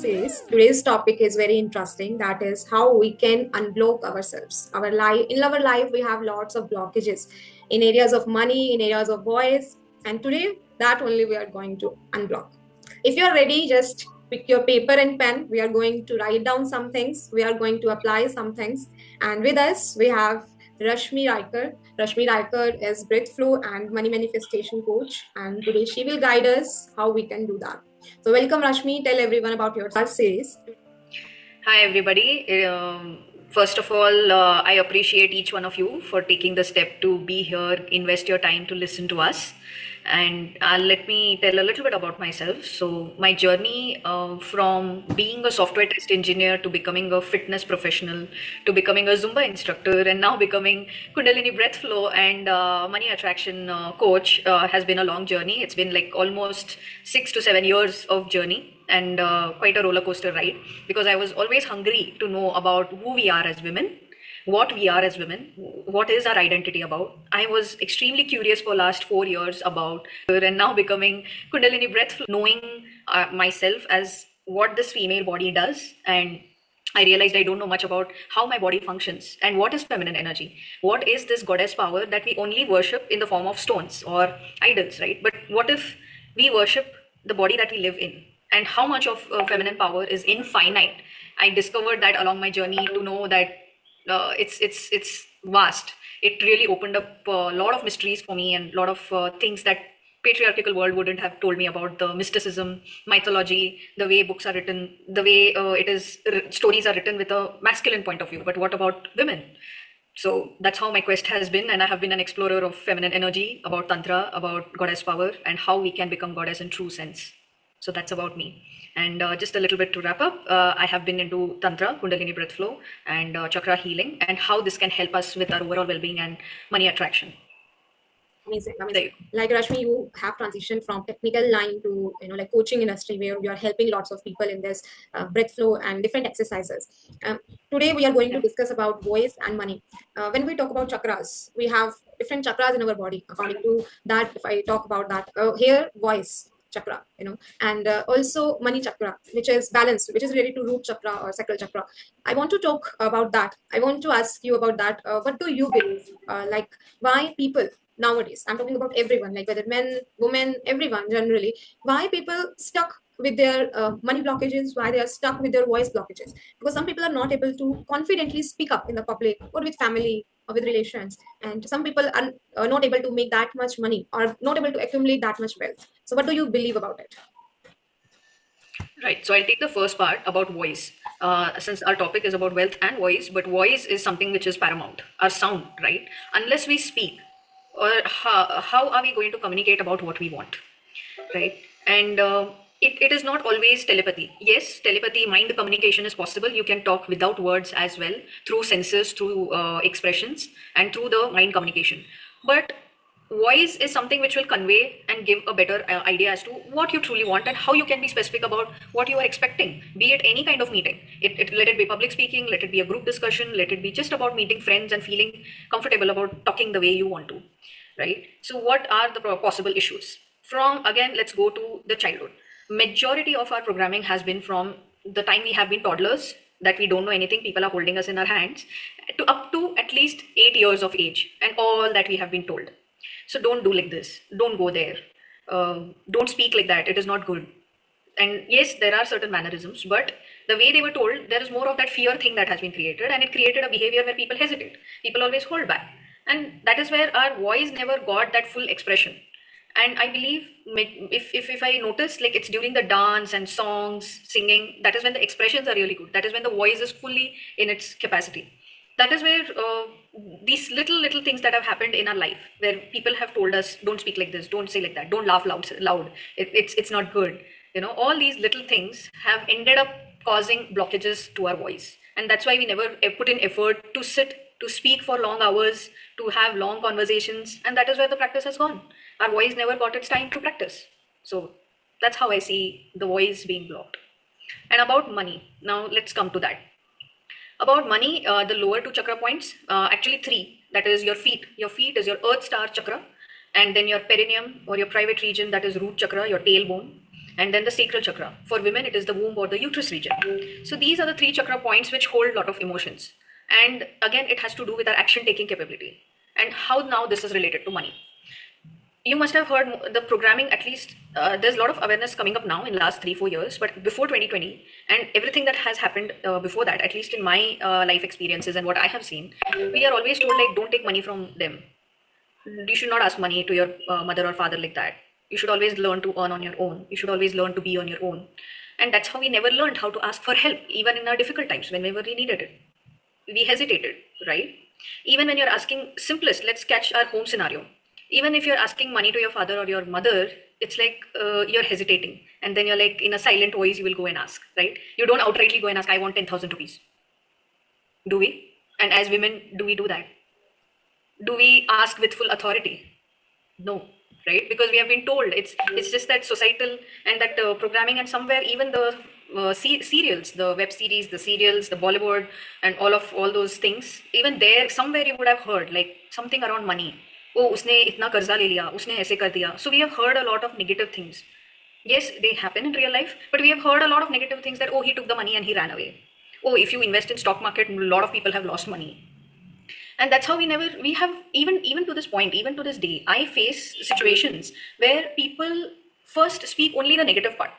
series. Today's topic is very interesting. That is how we can unblock ourselves. In our life, we have lots of blockages in areas of money, in areas of voice, and today that only we are going to unblock. If you are ready, just pick your paper and pen. We are going to write down some things. We are going to apply some things, and with us we have Rashmi Raikar. Rashmi Raikar is breath flow and money manifestation coach, and today she will guide us how we can do that. So, welcome, Rashmi. Tell everyone about your series. Hi, everybody. First of all, I appreciate each one of you for taking the step to be here, invest your time to listen to us. And let me tell a little bit about myself. So, my journey from being a software test engineer to becoming a fitness professional to becoming a Zumba instructor and now becoming Kundalini breath flow and money attraction coach has been a long journey. It's been like almost 6 to 7 years of journey and quite a roller coaster ride because I was always hungry to know about who we are as women, what we are as women, what is our identity about. I was extremely curious for last 4 years about and now becoming Kundalini breath flow, knowing myself as what this female body does. And I realized I don't know much about how my body functions and what is feminine energy. What is this goddess power that we only worship in the form of stones or idols, right? But what if we worship the body that we live in? And how much of feminine power is infinite? I discovered that along my journey to know that it's vast. It really opened up a lot of mysteries for me and a lot of things that patriarchal world wouldn't have told me about the mysticism, mythology, the way books are written, the way stories are written with a masculine point of view. But what about women? So that's how my quest has been, and I have been an explorer of feminine energy, about tantra, about goddess power, and how we can become goddess in true sense. So that's about me. And just a little bit to wrap up, I have been into tantra, kundalini breath flow, and chakra healing, and how this can help us with our overall well-being and money attraction. Amazing. Like Rashmi, you have transitioned from technical line to like coaching industry where you are helping lots of people in this breath flow and different exercises. Today we are going to discuss about voice and money. When we talk about chakras, we have different chakras in our body. According to that, if I talk about that, here voice chakra, and also money chakra, which is balanced, which is related to root chakra or sacral chakra. I want to talk about that. I want to ask you about that. What do you believe? Like why people nowadays, I'm talking about everyone, like whether men, women, everyone generally, why people stuck with their money blockages, why they are stuck with their voice blockages? Because some people are not able to confidently speak up in the public or with family or with relations, and some people are not able to make that much money or not able to accumulate that much wealth. So what do you believe about it? Right. So I'll take the first part about voice. Since our topic is about wealth and voice, but voice is something which is paramount, our sound, right? Unless we speak, or how are we going to communicate about what we want, right? And it is not always telepathy. Yes, telepathy, mind communication is possible. You can talk without words as well, through senses, through expressions, and through the mind communication. But voice is something which will convey and give a better idea as to what you truly want and how you can be specific about what you are expecting, be it any kind of meeting. Let it be public speaking, let it be a group discussion, let it be just about meeting friends and feeling comfortable about talking the way you want to, right? So what are the possible issues? From, again, let's go to the childhood. Majority of our programming has been from the time we have been toddlers, that we don't know anything, people are holding us in our hands, to up to at least 8 years of age, and all that we have been told. So don't do like this, don't go there, don't speak like that, it is not good. And yes, there are certain mannerisms, but the way they were told, there is more of that fear thing that has been created, and it created a behavior where people hesitate, people always hold back, and that is where our voice never got that full expression. And I believe, if I notice, like, it's during the dance and songs, singing, that is when the expressions are really good, that is when the voice is fully in its capacity. That is where these little things that have happened in our life, where people have told us, don't speak like this, don't say like that, don't laugh loud, it's not good, all these little things have ended up causing blockages to our voice. And that's why we never put in effort to sit, to speak for long hours, to have long conversations, and that is where the practice has gone. Our voice never got its time to practice. So that's how I see the voice being blocked. And about money, now let's come to that. About money, the lower two chakra points, actually three, that is your feet. Your feet is your earth star chakra, and then your perineum or your private region, that is root chakra, your tailbone. And then the sacral chakra. For women, it is the womb or the uterus region. So these are the three chakra points which hold a lot of emotions. And again, it has to do with our action taking capability. And how now this is related to money. You must have heard the programming, at least there's a lot of awareness coming up now in last 3-4 years, but before 2020 and everything that has happened before that, at least in my life experiences and what I have seen, we are always told like, don't take money from them. You should not ask money to your mother or father like that. You should always learn to earn on your own. You should always learn to be on your own. And that's how we never learned how to ask for help, even in our difficult times, whenever we needed it. We hesitated, right? Even when you're asking simplest, let's catch our home scenario. Even if you're asking money to your father or your mother, it's like you're hesitating. And then you're like, in a silent voice, you will go and ask, right? You don't outrightly go and ask, I want 10,000 rupees. Do we? And as women, do we do that? Do we ask with full authority? No, right? Because we have been told. It's just that societal and that programming, and somewhere even the serials, the web series, the serials, the Bollywood, and all those things. Even there, somewhere you would have heard like something around money. Oh, उसने इतना कर्जा ले लिया, उसने ऐसे कर दिया. So we have heard a lot of negative things. Yes, they happen in real life, but we have heard a lot of negative things that, oh, he took the money and he ran away. Oh, if you invest in stock market, a lot of people have lost money. And that's how we have, even to this point, even to this day, I face situations where people first speak only the negative part,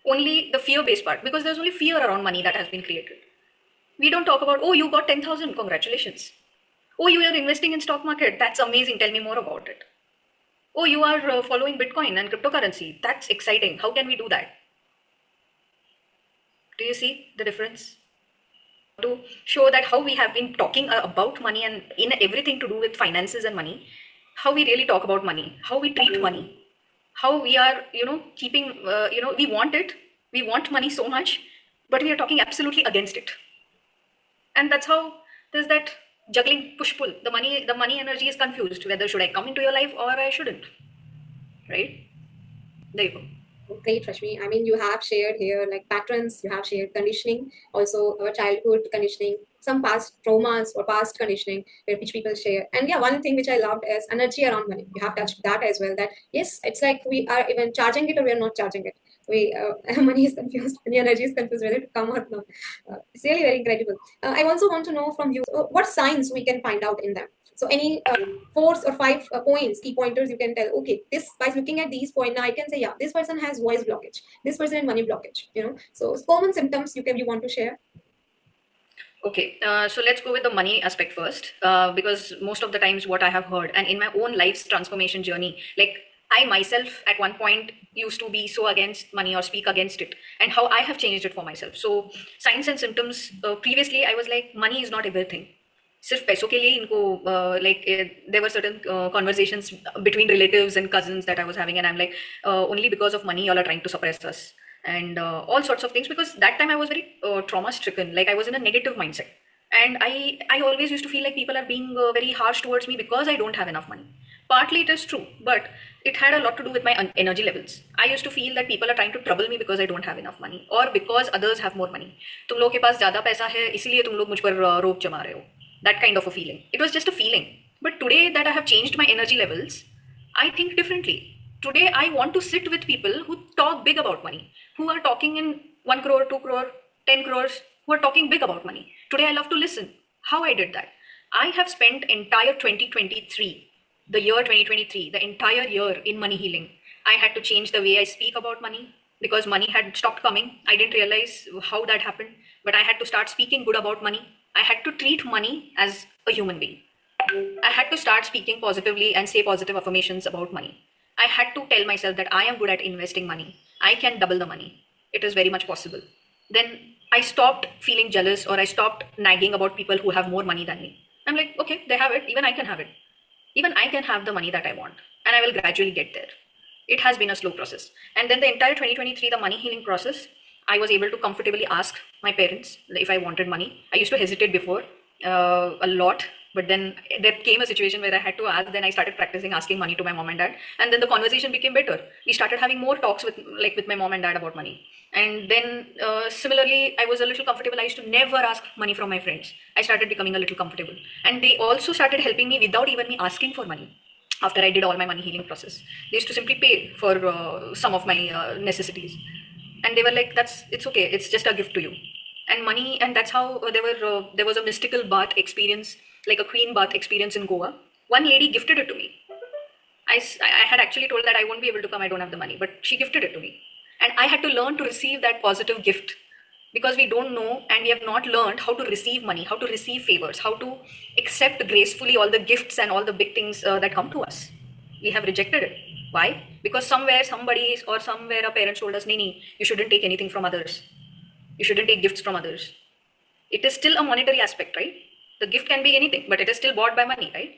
only the fear-based part, because there's only fear around money that has been created. We don't talk about, oh, you got 10,000, congratulations. Oh, you are investing in stock market, that's amazing, tell me more about it. Oh, you are following Bitcoin and cryptocurrency, that's exciting, how can we do that? Do you see the difference? To show that how we have been talking about money and in everything to do with finances and money, how we really talk about money, how we treat money, how we are, keeping, we want it, we want money so much, but we are talking absolutely against it. And that's how there's that juggling push-pull. The money energy is confused, whether should I come into your life or I shouldn't, right? There you go. Great, Rashmi. I mean, you have shared here like patterns, you have shared conditioning, also our childhood conditioning, some past traumas or past conditioning which people share. And yeah, one thing which I loved is energy around money. You have touched that as well, that yes, it's like we are even charging it or we are not charging it. Money is confused, money energy is confused whether to come or not. It's really very incredible. I also want to know from you what signs we can find out in them. So any 4 or 5 points, key pointers you can tell, okay, this by looking at these points, now I can say, yeah, this person has voice blockage, this person has money blockage, So common symptoms you want to share. Okay, so let's go with the money aspect first, because most of the times what I have heard, and in my own life's transformation journey, like I myself at one point used to be so against money or speak against it, and how I have changed it for myself. So signs and symptoms, previously I was like, money is not everything. सिर्फ पैसों के लिए इनको like there were certain conversations between relatives and cousins that I was having, and I'm like, only because of money y'all are trying to suppress us, and all sorts of things, because that time I was very trauma stricken, like I was in a negative mindset, and I always used to feel like people are being very harsh towards me because I don't have enough money. Partly it is true, but it had a lot to do with my energy levels. I used to feel that people are trying to trouble me because I don't have enough money, or because others have more money. तुम लोग के पास ज्यादा पैसा है इसीलिए तुम लोग मुझ पर रोब जमा रहे हो. That kind of a feeling. It was just a feeling. But today that I have changed my energy levels, I think differently. Today I want to sit with people who talk big about money, who are talking in 1 crore, 2 crore, 10 crores, who are talking big about money. Today I love to listen. How I did that? I have spent entire 2023, the year 2023, the entire year in money healing. I had to change the way I speak about money because money had stopped coming. I didn't realize how that happened, but I had to start speaking good about money. I had to treat money as a human being. I had to start speaking positively and say positive affirmations about money. I had to tell myself that I am good at investing money. I can double the money. It is very much possible. Then I stopped feeling jealous, or I stopped nagging about people who have more money than me. I'm like, okay, they have it. Even I can have it. Even I can have the money that I want, and I will gradually get there. It has been a slow process. And then the entire 2023, the money healing process, I was able to comfortably ask my parents if I wanted money. I used to hesitate before a lot, but then there came a situation where I had to ask. Then I started practicing asking money to my mom and dad, and then the conversation became better. We started having more talks with my mom and dad about money. And then similarly, I was a little comfortable. I used to never ask money from my friends. I started becoming a little comfortable, and they also started helping me without even me asking for money. after I did all my money healing process. They used to simply pay for some of my necessities, and they were like, "That's it's okay. It's just a gift to you." And money, and that's how there was a mystical bath experience, like a queen bath experience in Goa. One lady gifted it to me. I had actually told that I won't be able to come. I don't have the money, but she gifted it to me, and I had to learn to receive that positive gift because we don't know and we have not learned how to receive money, how to receive favors, how to accept gracefully all the gifts and all the big things that come to us. We have rejected it. Why? Because somewhere somebody or somewhere a parent told us, Nini, you shouldn't take anything from others. You shouldn't take gifts from others. It is still a monetary aspect, right? The gift can be anything, but it is still bought by money, right?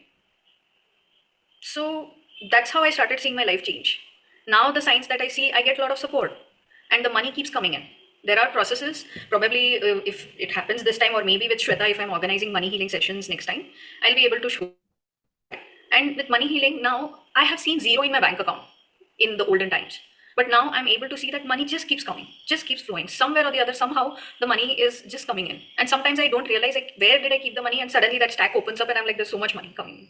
So that's how I started seeing my life change. Now the signs that I see, I get a lot of support and the money keeps coming in. There are processes, probably if it happens this time, or maybe with Shweta, if I'm organizing money healing sessions next time, I'll be able to show. And with money healing, now I have seen zero in my bank account in the olden times. But now I'm able to see that money just keeps coming, just keeps flowing. Somewhere or the other, somehow the money is just coming in. And sometimes I don't realize, like, where did I keep the money? And suddenly that stack opens up and I'm like, there's so much money coming in.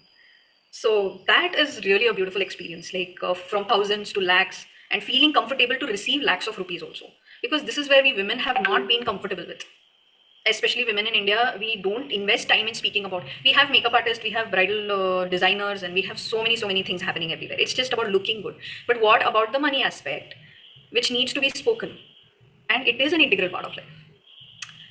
So that is really a beautiful experience, like from thousands to lakhs, and feeling comfortable to receive lakhs of rupees also. Because this is where we women have not been comfortable with. Especially women in India, we don't invest time in speaking about. We have makeup artists, we have bridal designers, and we have so many things happening everywhere. It's just about looking good. But what about the money aspect, which needs to be spoken? And it is an integral part of life.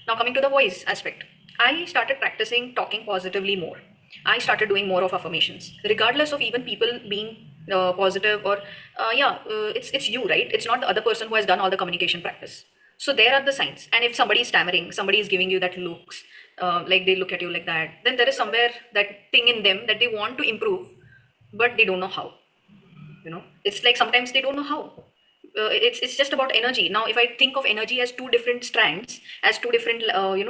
Now coming to the voice aspect, I started practicing talking positively more. I started doing more of affirmations, regardless of even people being positive or it's you, right? It's not the other person who has done all the communication practice. So there are the signs. And if somebody is stammering, somebody is giving you that looks, like they look at you like that, then there is somewhere that thing in them that they want to improve, but they don't know how. You know, it's like sometimes they don't know how. It's just about energy. Now if I think of energy as two different strands, as two different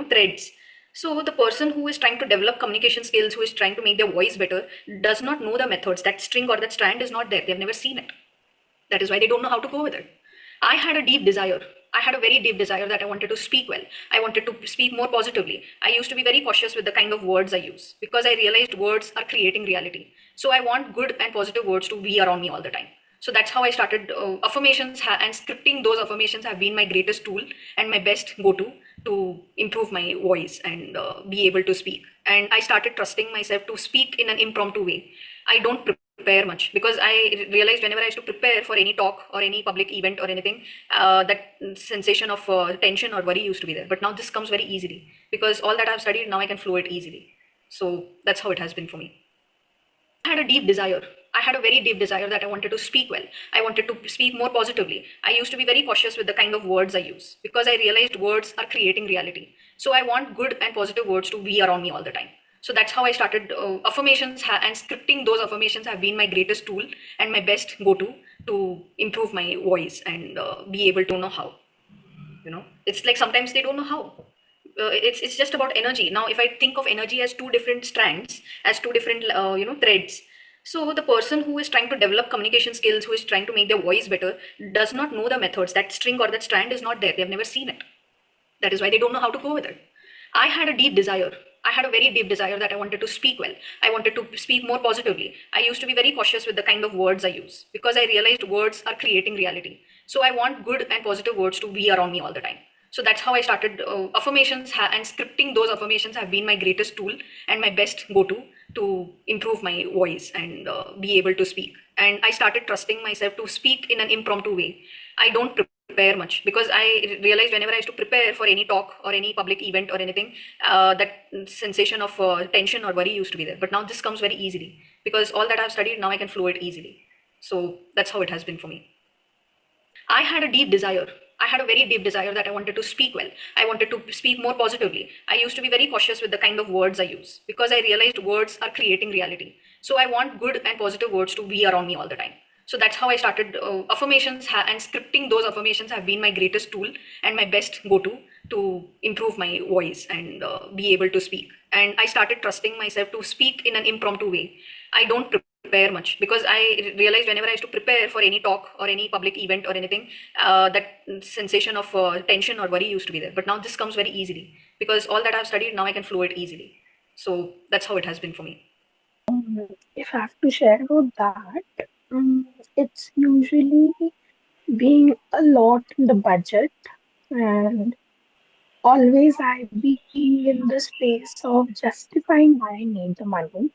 threads, so the person who is trying to develop communication skills, who is trying to make their voice better, does not know the methods. That string or that strand is not there. They've never seen it. That is why they don't know how to go with it. I had a deep desire. I had a very deep desire that I wanted to speak well. I wanted to speak more positively. I used to be very cautious with the kind of words I use because I realized words are creating reality. So I want good and positive words to be around me all the time. So that's how I started affirmations, and scripting those affirmations have been my greatest tool and my best go-to improve my voice and be able to speak. And I started trusting myself to speak in an impromptu way. I don't prepare much because I realized whenever I used to prepare for any talk or any public event or anything, that sensation of tension or worry used to be there. But now this comes very easily because all that I've studied, now I can flow it easily. So that's how it has been for me. I had a deep desire. I had a very deep desire that I wanted to speak well. I wanted to speak more positively. I used to be very cautious with the kind of words I use because I realized words are creating reality. So I want good and positive words to be around me all the time. So that's how I started affirmations, and scripting those affirmations have been my greatest tool and my best go-to improve my voice and be able to know how. You know, it's like sometimes they don't know how. It's just about energy. Now if I think of energy as two different strands, as two different threads, so the person who is trying to develop communication skills, who is trying to make their voice better, does not know the methods. That string or that strand is not there. They've never seen it. That is why they don't know how to go with it. I had a deep desire. I had a very deep desire that I wanted to speak well. I wanted to speak more positively. I used to be very cautious with the kind of words I use because I realized words are creating reality. So I want good and positive words to be around me all the time. So that's how I started affirmations, and scripting those affirmations have been my greatest tool and my best go-to improve my voice and be able to speak. And I started trusting myself to speak in an impromptu way. I don't prepare much because I realized whenever I used to prepare for any talk or any public event or anything, that sensation of tension or worry used to be there. But now this comes very easily because all that I've studied, now I can flow it easily. So that's how it has been for me. I had a deep desire. I had a very deep desire that I wanted to speak well. I wanted to speak more positively. I used to be very cautious with the kind of words I use because I realized words are creating reality. So I want good and positive words to be around me all the time. So that's how I started affirmations, and scripting those affirmations have been my greatest tool and my best go-to improve my voice and be able to speak. And I started trusting myself to speak in an impromptu way. I don't prepare much because I realized whenever I used to prepare for any talk or any public event or anything, that sensation of tension or worry used to be there. But now this comes very easily because all that I've studied, now I can flow it easily. So that's how it has been for me. if I have to share about that, it's usually being a lot in the budget and always I being in the space of justifying why I need the money.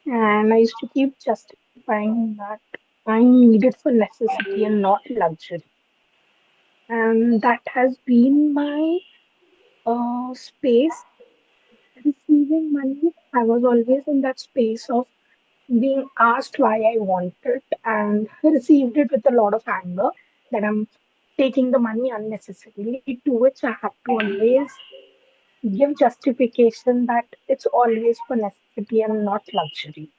And I used to keep justifying that I need it for necessity and not luxury. And that has been my space receiving money. I was always in that space of being asked why I want it and received it with a lot of anger that I'm taking the money unnecessarily, to which I have to always give justification that it's always for necessity and not luxury.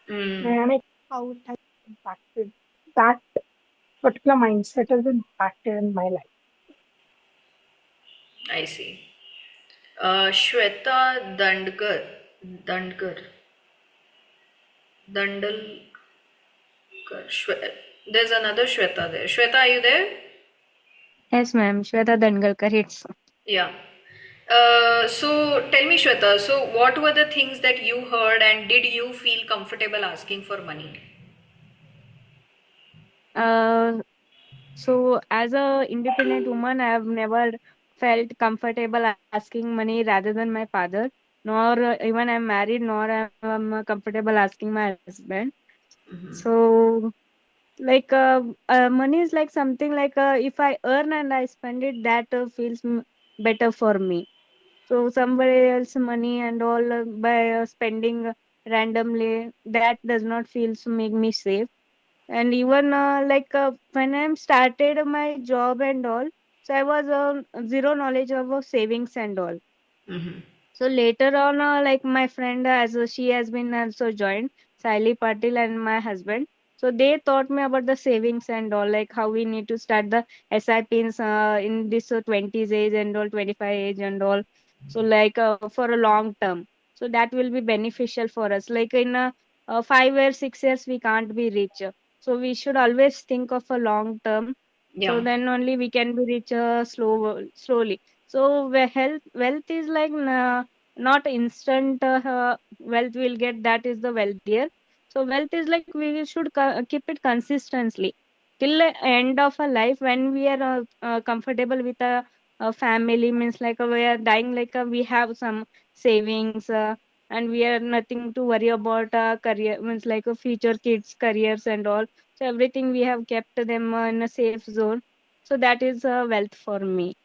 Mm, And I how it has impacted that particular mindset has impacted in my life. I see. Shweta Dandkar, Dandalkar. There's another Shweta there. Shweta, are you there? Yes, ma'am. Shweta Dangalkar. It's Yeah. So tell me, Shweta, so what were the things that you heard and did you feel comfortable asking for money? uh, so as a independent woman, I have never felt comfortable asking money rather than my father, nor even I'm married, nor I'm comfortable asking my husband. So like money is like something like if I earn and I spend it, that feels better for me. So somebody else money and all by spending randomly, that does not feel to make me safe. And even when I started my job and all, so I was zero knowledge of savings and all. Mm-hmm. So later on, like my friend, she has been also joined, Sally Patil and my husband. So they taught me about the savings and all, like how we need to start the SIPs in this 20s age and all, 25 age and all. So like for a long term. So that will be beneficial for us. Like in 5 years, 6 years, we can't be rich. So we should always think of a long term. So Yeah. then only we can be rich slowly. So wealth is like not instant wealth we'll get, that is the wealthier. So wealth is like we should keep it consistently till the end of a life when we are comfortable with a family, means like we are dying, like we have some savings and we are nothing to worry about career, means like future kids careers and all. So everything we have kept them in a safe zone. So that is wealth for me,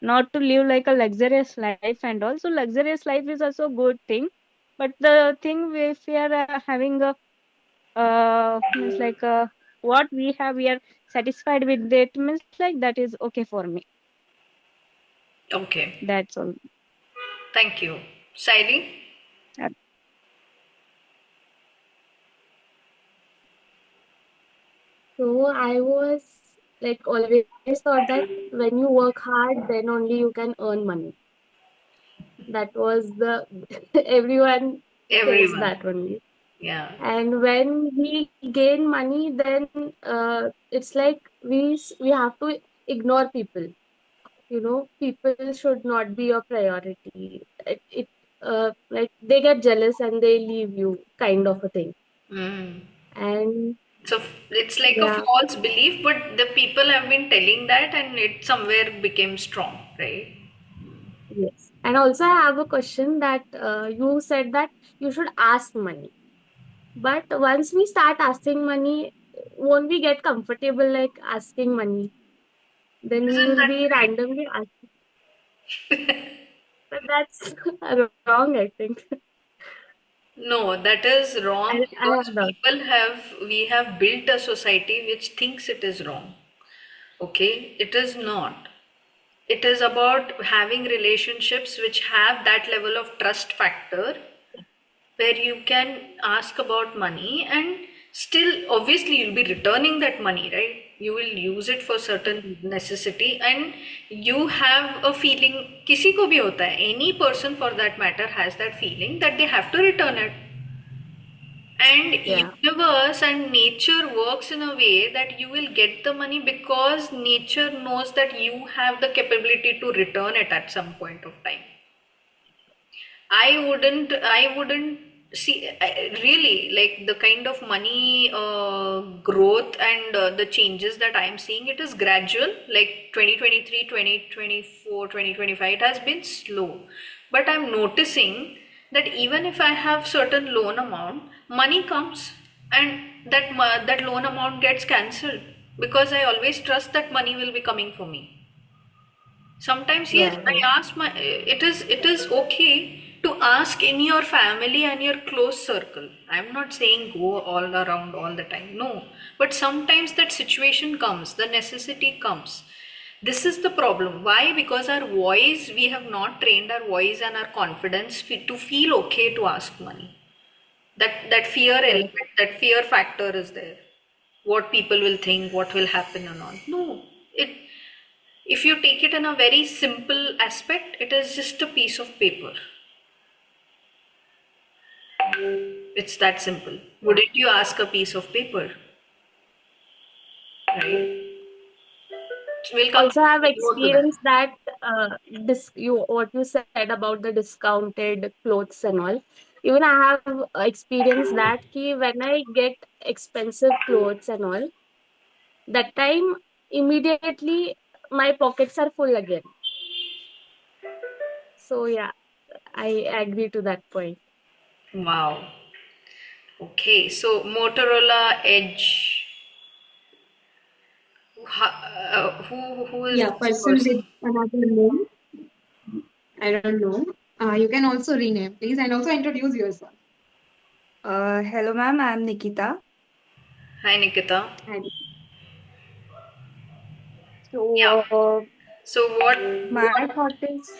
not to live like a luxurious life and also luxurious life is also a good thing. But the thing if we are having a means like what we have, we are satisfied with it, means like that is okay for me. Okay. That's all. Thank you. Saili? Uh, So I was like always thought that when you work hard, then only you can earn money. That was the everyone says Everyone. that only. Yeah. And when we gain money, then it's like we have to ignore people. You know, people should not be your priority. It like they get jealous and they leave you, kind of a thing. Mm. And So it's like a yeah. false belief, but the people have been telling that and it somewhere became strong, right? Yes. And also, I have a question that you said that you should ask money. But once we start asking money, won't we get comfortable like asking money? Then we Isn't will that be randomly asking. But that's wrong, I think. no, that is wrong I because have doubt. we have built a society which thinks it is wrong. Okay, it is not. It is about having relationships which have that level of trust factor where you can ask about money and still obviously you'll be returning that money, right? You will use it for certain necessity and you have a feeling, kisi ko bhi hota hai, any person for that matter has that feeling that they have to return it. And Yeah. universe and nature works in a way that you will get the money because nature knows that you have the capability to return it at some point of time. I wouldn't See, really, like the kind of money growth and the changes that I'm seeing, it is gradual. Like 2023, 2024, 2025, it has been slow. But I'm noticing that even if I have certain loan amount, money comes and that loan amount gets cancelled because I always trust that money will be coming for me. Sometimes, yes, Yeah, I ask it is okay to ask in your family and your close circle. I'm not saying go all around all the time. No. But sometimes that situation comes, the necessity comes. This is the problem. Why? Because our voice, we have not trained our voice and our confidence to feel okay to ask money. That fear correct. element, that fear factor is there. What people will think, what will happen and all. No. It if you take it in a very simple aspect, it is just a piece of paper. It's that simple. Wouldn't you ask a piece of paper? Right? We'll come Also, I've more to that. experienced that what you said about the discounted clothes and all. Even I have experienced that when I get expensive clothes and all, that time immediately my pockets are full again. So yeah, I agree to that point. Wow. Okay, so Motorola Edge. Who is Yeah, this person person? with another name. I don't know. You can also rename, please, and also introduce yourself. Hello, ma'am. I'm Nikita. Hi, Nikita. And Yeah. So, So my thought is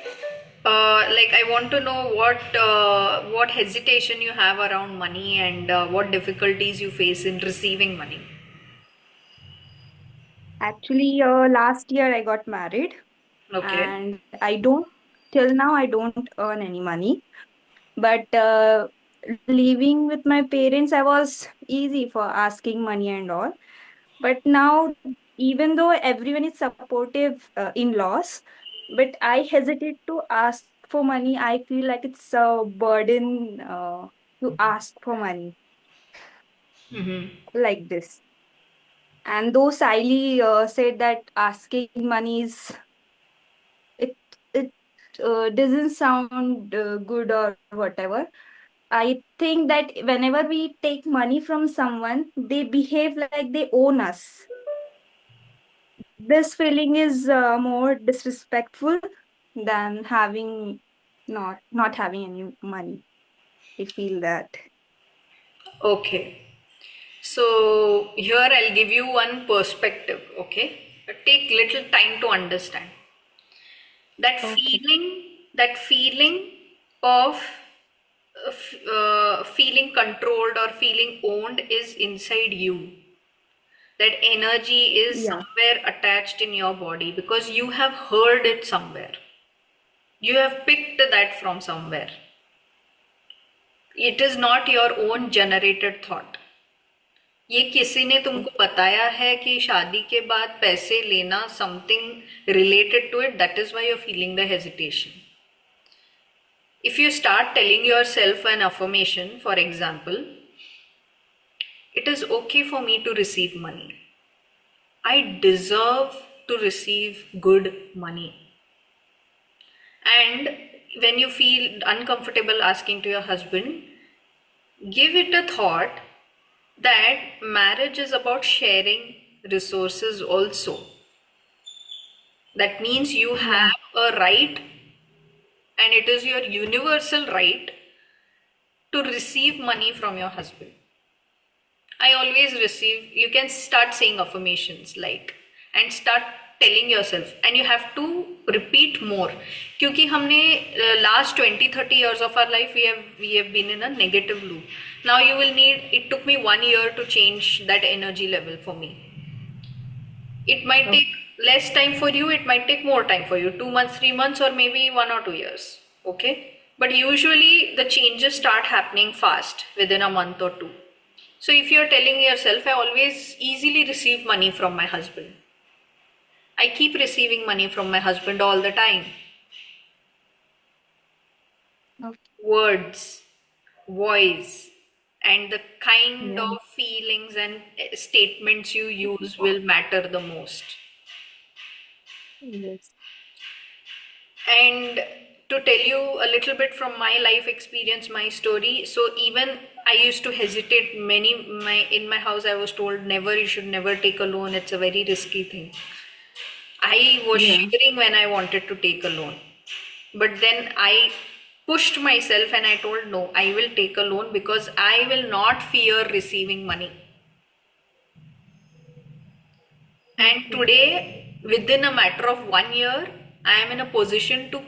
like I want to know what hesitation you have around money and what difficulties you face in receiving money. actually last year I got married, Okay. and till now, I don't earn any money. But living with my parents, I was easy for asking money and all. But now, even though everyone is supportive in laws, but I hesitate to ask for money. I feel like it's a burden to ask for money Mm-hmm. like this. And though Siley said that asking money is it doesn't sound good or whatever. I think that whenever we take money from someone, they behave like they own us. This feeling is more disrespectful than not having any money. I feel that. Okay. So here I'll give you one perspective, okay? But take little time to understand. That Okay. feeling of feeling controlled or feeling owned is inside you. That energy is Yeah. somewhere attached in your body because you have heard it somewhere. You have picked that from somewhere. It is not your own generated thought. ये किसी ने तुमको बताया है कि शादी के बाद पैसे लेना something related to it that is why you are feeling the hesitation if you start telling yourself an affirmation, for example, it is okay for me to receive money, I deserve to receive good money, and when you feel uncomfortable asking to your husband, give it a thought that marriage is about sharing resources also. That means you Yeah. have a right, and it is your universal right to receive money from your husband. I always receive, you can start saying affirmations like, and start telling yourself, and you have to repeat more. क्योंकि हमने last 20-30 years of our life we have been in a negative loop. Now you will need, it took me 1 year to change that energy level for me. It might Okay. take less time for you, it might take more time for you, 2 months, 3 months, or maybe 1 or 2 years. Okay? But usually the changes start happening fast within a month or two. So if you're telling yourself, I always easily receive money from my husband. I keep receiving money from my husband all the time. Okay. Words. voice and the kind Yeah. of feelings and statements you use will matter the most. Yes. And to tell you a little bit from my life experience, my story. So even I used to hesitate in my house I was told never, you should never take a loan. It's a very risky thing. I was Yeah. shivering when I wanted to take a loan. But then I pushed myself and I told no, I will take a loan because I will not fear receiving money. And today, within a matter of 1 year, I am in a position to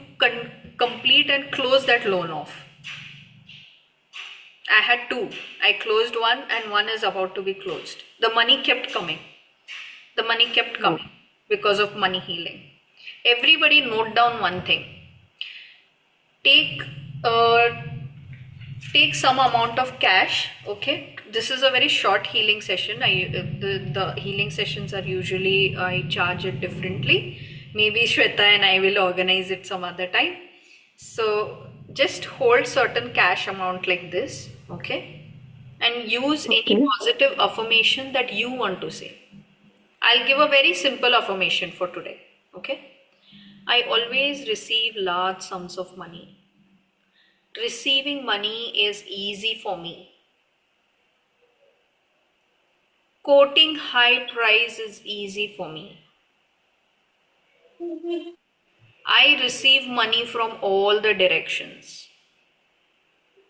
complete and close that loan off. I had two. I closed one and one is about to be closed. The money kept coming. The money kept coming because of money healing. Everybody note down one thing. Take uh, take some amount of cash. Okay, this is a very short healing session. The healing sessions are usually I charge it differently. Maybe Shweta and I will organize it some other time. So just hold certain cash amount like this, okay, and use any Okay. positive affirmation that you want to say. I'll give a very simple affirmation for today, okay. I always receive large sums of money. Receiving money is easy for me. Quoting high price is easy for me. I receive money from all the directions.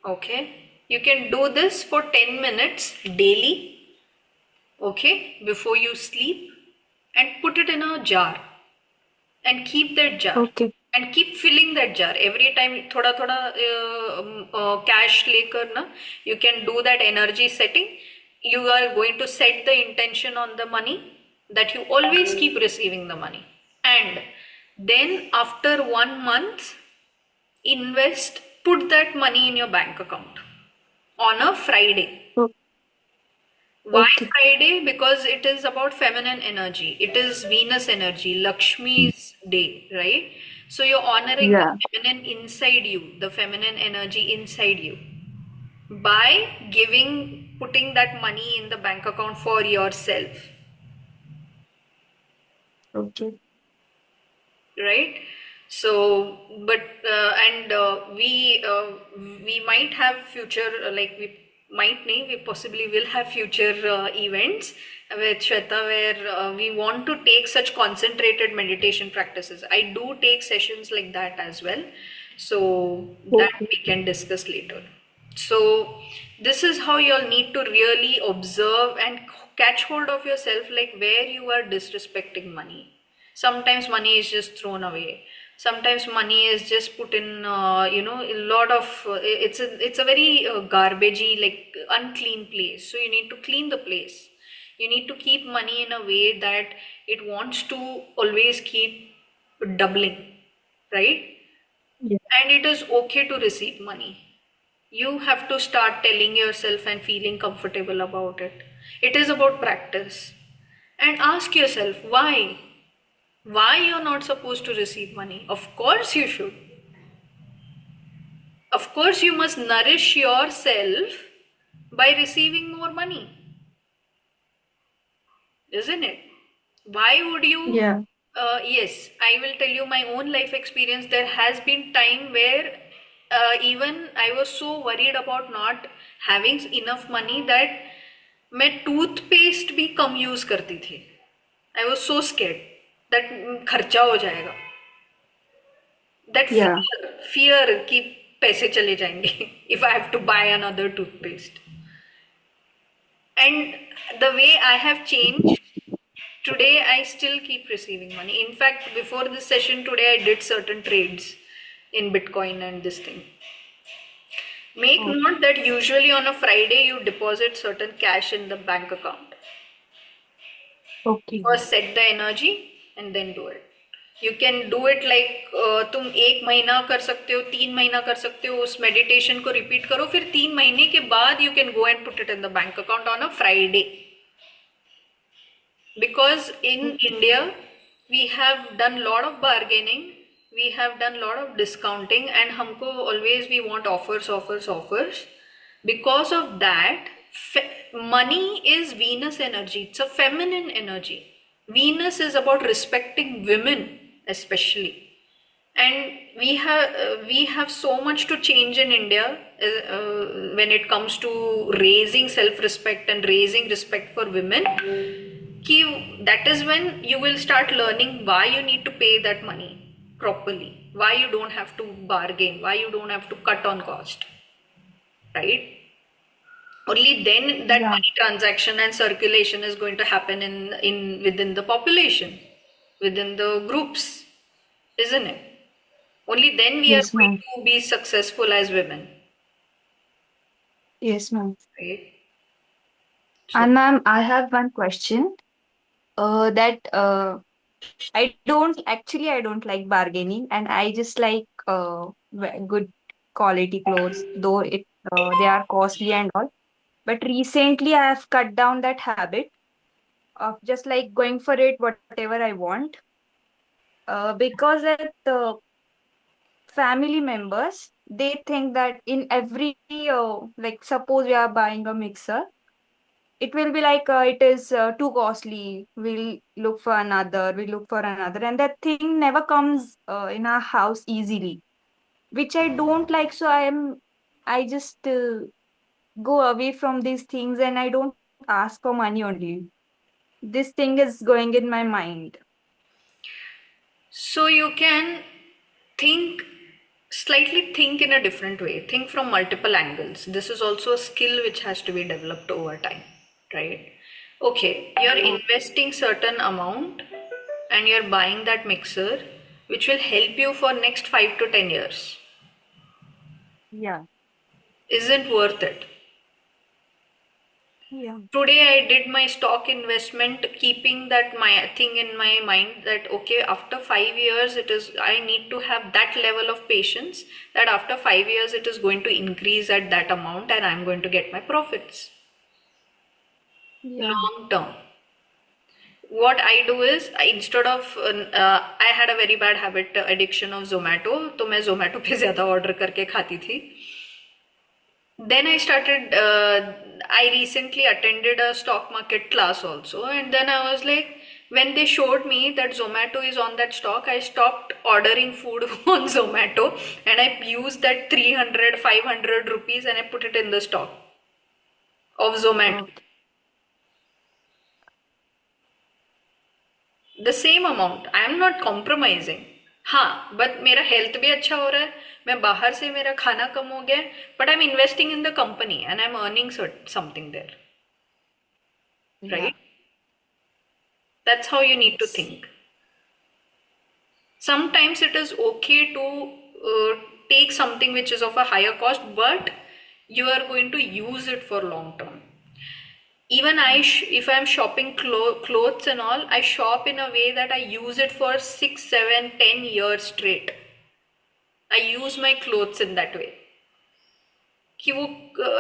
Okay, you can do this for 10 minutes daily, okay, before you sleep, and put it in a jar and keep that jar Okay. and keep filling that jar every time. Thoda thoda cash lekar na, you can do that energy setting. You are going to set the intention on the money that you always keep receiving the money, and then after 1 month put that money in your bank account on a Friday. O- Why Okay. Friday? Because it is about feminine energy. It is Venus energy, Lakshmi's day, right? So you're honoring the Yeah. feminine inside you, the feminine energy inside you by putting that money in the bank account for yourself, Okay. right? So but and we might have future we possibly will have future events with Shweta where we want to take such concentrated meditation practices. I do take sessions like that as well, so that Okay. we can discuss later. So this is how you'll need to really observe and catch hold of yourself, like where you are disrespecting money. Sometimes money is just thrown away. Sometimes money is just put in, a lot of. It's a very garbagey, like unclean place. So you need to clean the place. You need to keep money in a way that it wants to always keep doubling, right? Yeah. And it is okay to receive money. You have to start telling yourself and feeling comfortable about it. It is about practice. And ask yourself why. Why you're not supposed to receive money? Of course you should. Of course you must nourish yourself by receiving more money, isn't it? Why would you? Yeah. Yes, I will tell you my own life experience. There has been time where even I was so worried about not having enough money that मैं toothpaste भी कम use करती थी. I was so scared that खर्चा हो जाएगा. That Yeah. Fear कि पैसे चले जाएंगे if I have to buy another toothpaste. And the way I have changed, today I still keep receiving money. In fact, before this session today, I did certain trades in Bitcoin and this thing. Make note that usually on a Friday you deposit certain cash in the bank account. Okay. First set the energy and then do it. You can do it like तुम 1 महीना कर सकते हो, 3 महीना कर सकते हो, उस मेडिटेशन को रिपीट करो, फिर 3 महीने के बाद you can go and put it in the bank account on a Friday. Because in India we have done lot of bargaining, we have done lot of discounting, and हमको always we want offers. Because of that, money is Venus energy. It's a feminine energy. Venus is about respecting women, especially. And we have so much to change in India when it comes to raising self-respect and raising respect for women. That is when you will start learning why you need to pay that money properly, why you don't have to bargain, why you don't have to cut on cost, right? Only then that Yeah. money transaction and circulation is going to happen in within the population, within the groups, isn't it? Only then we are Yes, going ma'am. to be successful as women, Yes, ma'am. right? So And ma'am, I have one question. That I don't like bargaining, and I just like good quality clothes, though they are costly and all. But recently, I have cut down that habit of just like going for it, whatever I want, because that family members, they think that in every like suppose we are buying a mixer, it will be like it is too costly, we'll look for another, and that thing never comes in our house easily, which I don't like. So I just go away from these things, and I don't ask for money only. This thing is going in my mind. so you can think think in a different way, think from multiple angles. This is also a skill which has to be developed over time, right? Okay, you're investing certain amount and you're buying that mixer which will help you for next 5 to 10 years. Yeah. Isn't worth it. Yeah. Today I did my stock investment keeping that my thing in my mind that okay, after 5 years I need to have that level of patience that after 5 years it is going to increase at that amount and I'm going to get my profits Yeah. long term. What I do is instead of I had a very bad habit addiction of Zomato, तो मैं Zomato पे ज़्यादा order करके खाती थी. Then I started, I recently attended a stock market class also, and then I was like, when they showed me that Zomato is on that stock, I stopped ordering food on Zomato and I used that 300, 500 rupees and I put it in the stock of Zomato. Okay. The same amount, I am not compromising. हाँ, but मेरा health भी अच्छा हो रहा है, मैं बाहर से मेरा खाना कम हो गया है, but I'm investing in the company and I'm earning something there, Yeah. right? That's how you need to Yes. think. Sometimes it is okay to take something which is of a higher cost, but you are going to use it for long term. Even if I'm shopping clothes and all, I shop in a way that I use it for 6, 7, 10 years straight. I use my clothes in that way. कि वो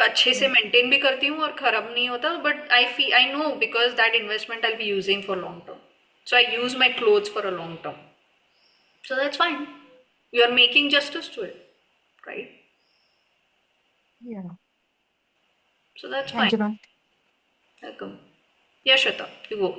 अच्छे से maintain भी करती हूँ और खराब नहीं होता, but I know because that investment I'll be using for long term. So I use my clothes for a long term. So that's fine. You are making justice to it, right? Yeah. So that's Thank fine. you, ma'am. Welcome. Yeah, Shweta, you go.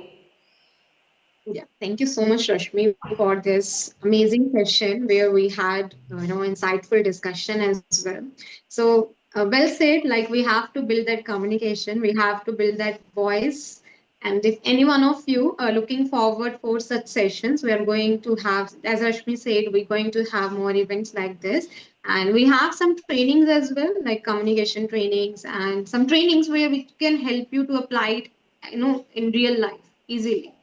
Yeah, thank you so much, Rashmi, for this amazing session where we had, insightful discussion as well. So, well said. Like we have to build that communication, we have to build that voice. And if any one of you are looking forward for such sessions, we are going to have, as Rashmi said, we're going to have more events like this. And we have some trainings as well, like communication trainings and some trainings where we can help you to apply it, in real life easily.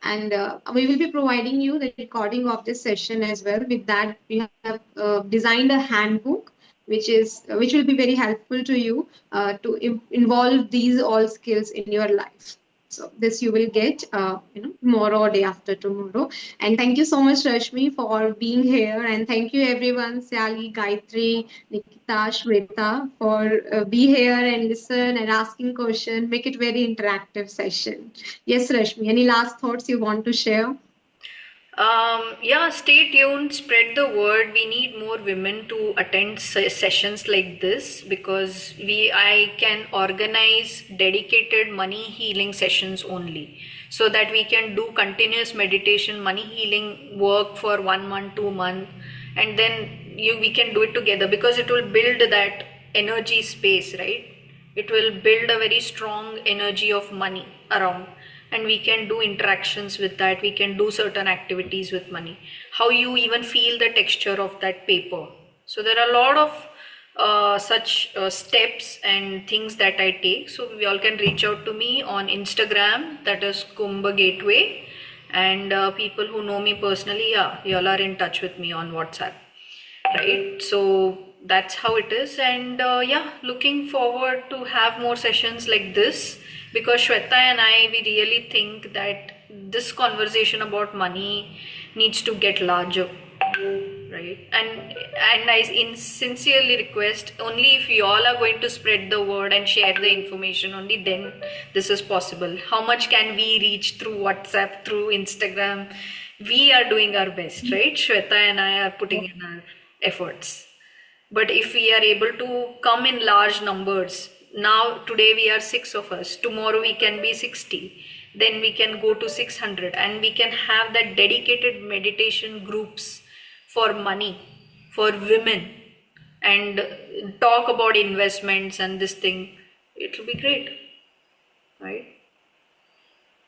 And we will be providing you the recording of this session as well. With that, we have designed a handbook which will be very helpful to you to involve these all skills in your life. So this you will get tomorrow or day after tomorrow. And thank you so much, Rashmi, for being here. And thank you everyone, Sally, Gayatri, Nikita, Shweta, for be here and listen and asking question. Make it very interactive session. Yes, Rashmi, any last thoughts you want to share? Yeah, stay tuned, spread the word. We need more women to attend sessions like this, because I can organize dedicated money healing sessions only, so that we can do continuous meditation, money healing work for 1 month, 2 months, and then we can do it together, because it will build that energy space, right? It will build a very strong energy of money around, and we can do interactions with that. We can do certain activities with money, how you even feel the texture of that paper. So there are a lot of such steps and things that I take. So we all can reach out to me on Instagram, that is Kumbha Gateway, and people who know me personally, yeah, you all are in touch with me on WhatsApp, right? So that's how it is. And yeah, looking forward to have more sessions like this, because Shweta and I, we really think that this conversation about money needs to get larger, right? And I sincerely request, only if you all are going to spread the word and share the information, only then this is possible. How much can we reach through WhatsApp, through Instagram? We are doing our best, right? Shweta and I are putting in our efforts. But if we are able to come in large numbers, now today we are 6 of us, tomorrow we can be 60, then we can go to 600, and we can have that dedicated meditation groups for money, for women, and talk about investments and this thing. It will be great, right?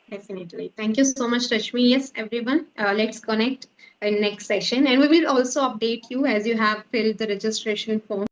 Definitely. Thank you so much, Rashmi. Yes, everyone, let's connect in next session, and we will also update you as you have filled the registration form.